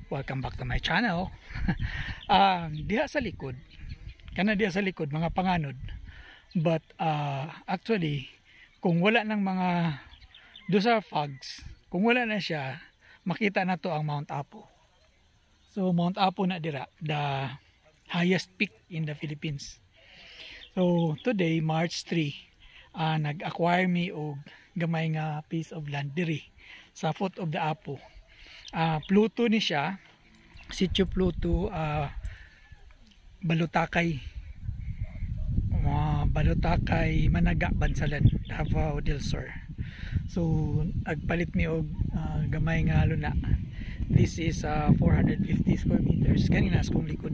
Welcome back to my channel. Diha sa likod, mga panganod. But actually, kung wala ng mga dosa fogs, kung wala na siya, makita na to ang Mount Apo. So Mount Apo na dira, the highest peak in the Philippines. So today, March 3, nag-acquire me og gamay nga piece of land diri sa foot of the Apo. Pluto ni siya, Sitio Pluto, Balutakay, Managa, Bansalan, Davao del Sur. So agpalit mi og gamay nga luna. This is 450 square meters. Kanina sa kong likod,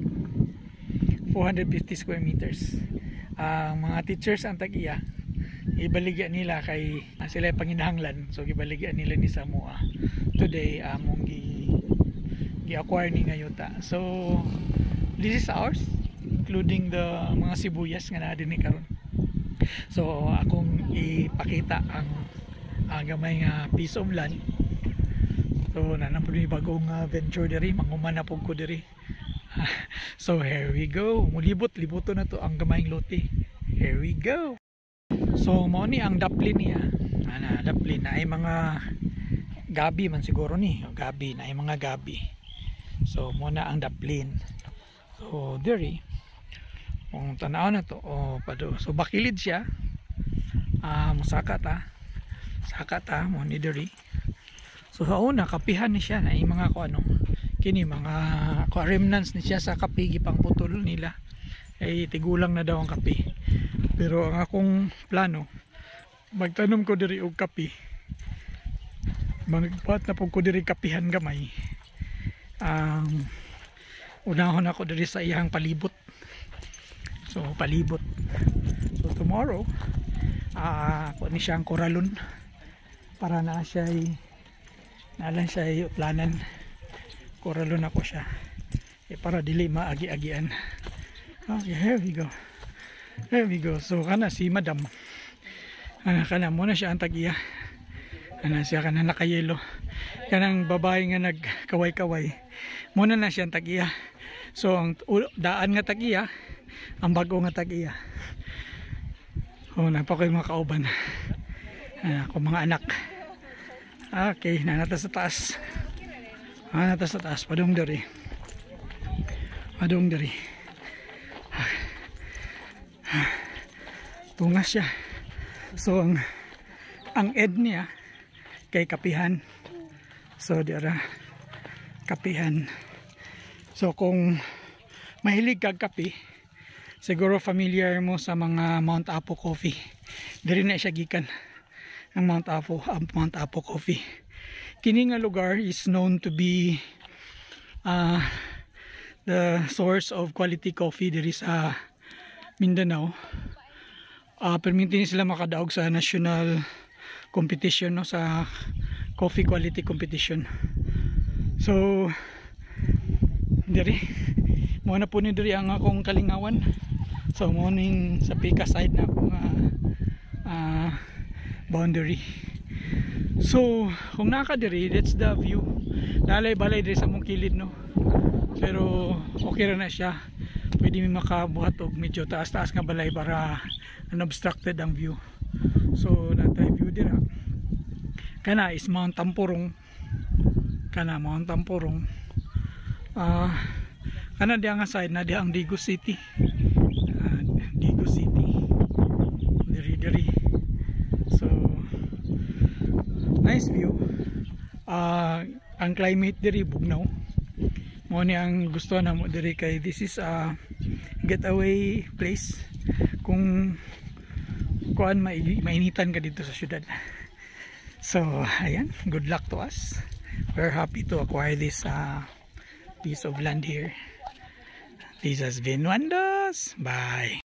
450 square meters. Mga teachers ang tag-iya, ibaligya nila kay sila panginahanglan, so ibaligya nila ni Samoa. Today among gi-acquire ni ngayota. So this is ours, including the mga sibuyas nga naa dinhi karon. So akong ipakita ang gamay nga piece of land. So nanapod ni bagong venture diri, manguman na pug ko diri. So here we go, mulibot-libuto na to ang gamayng lote. Here we go. So mao ni ang daplin niya. Daplin na ay mga gabi man siguro ni, gabi na ay mga gabi. So mo na ang daplin. So diri kung tanaw na to, so bakilid siya. Musaka ta mo ni diri. So sa una kapihan ni siya na ay mga kini mga remnants ni siya sa kape, gipang putol nila ay tigulang na daw ang kape. Pero ang akong plano, magtanom ko diri og kape, magpat na po ko diri kapihan gamay. Unahon ako diri sa iyang palibot. So palibot, so tomorrow ako ni siyang koralon para na siya nalan siya planan. Koralon ako siya para dili maagi-agian. Okay, here we go. So kana si madam, kana mo na siya ang tag-iya, siya kana nakayelo, kanang babae nga nagkaway-kaway, muna na siya ang tag-iya. So ang daan nga tag-iya, ang bago nga tag-iya. Napako yung mga kauban, ako mga anak. Okay, nanata sa taas. Padung dari. Tungas siya. So ang ed niya kay kapihan. So dira kapihan. So kung mahilig kag kape, siguro familiar mo sa mga Mount Apo coffee. Diri na siya gikan ang Mount Apo coffee. Kini nga lugar is known to be the source of quality coffee diri sa Mindanao. Permintin sila makadaog sa national competition, no, sa coffee quality competition. So diri mo na po ni diri ang akong kalingawan. So morning sa Pika side na akong boundary. So kung nakadiri, that's the view. Lalay-balay diri sa mong kilid, no. Pero okay ra na siya. Pwede mi makabuhat og medyo taas-taas nga balay para unobstructed ang view. So natay view dira. Kana is Mount Tampurong. Kana diya nga side na diya ang Digo City. Diri. So nice view. Ang climate diri bugnaw. Mo ni ang gusto na mo diri kay this is a getaway place. Kung kuan mainitan ka dito sa syudad. So ayan, good luck to us. We're happy to acquire this piece of land here. This has been Wandos. Bye.